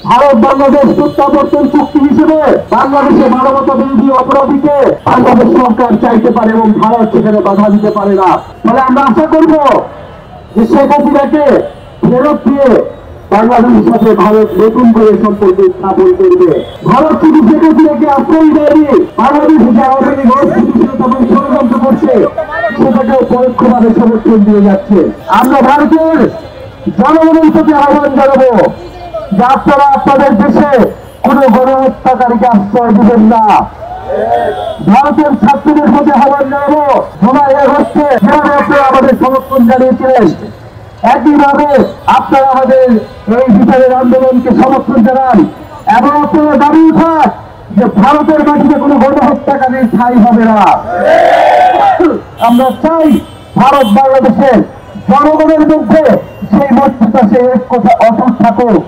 ভারত বাংলাদেশ প্রত্যাবর্তন চুক্তি হিসেবে বাংলাদেশে মানবতা বিরোধী অপরাধীকে বাংলাদেশ সরকার চাইতে পারে এবং ভারত সেখানে বাধা দিতে পারে না। ফলে আমরা আশা করব যে শেখ হাসিনাকে ফেরত দিয়ে বাংলাদেশের সাথে ভারত নতুন করে সম্পর্ক স্থাপন করবে। ভারত শুধু শেখ হাসিনাকে আশ্রয় দেয়নি, বাংলাদেশে যে আওয়ামী লীগ অস্থিতিশীলতা এবং ষড়যন্ত্র করছে সেটাকেও পরোক্ষভাবে সমর্থন দিয়ে যাচ্ছে। আমরা ভারতের জনগণের প্রতি আহ্বান জানাবো যে আপনারা আপনাদের দেশে কোন গণহত্যাকারীকে আশ্রয় দিবেন না। ভারতের ছাত্রদের প্রতি আহ্বান জানাবো, জুলাই আগস্টে যেভাবে আপনারা আমাদের সমর্থন জানিয়েছিলেন একইভাবে আপনারা আমাদের এই বিচারের আন্দোলনকে সমর্থন জানান এবং আপনারা দাবি উঠান যে ভারতের মাটিতে কোনো গণহত্যাকারীর ঠাঁই হবে না। আমরা চাই ভারত বাংলাদেশের জনগণের মধ্যে সেই মজবুত সেই এক কথা অটুট থাকুক।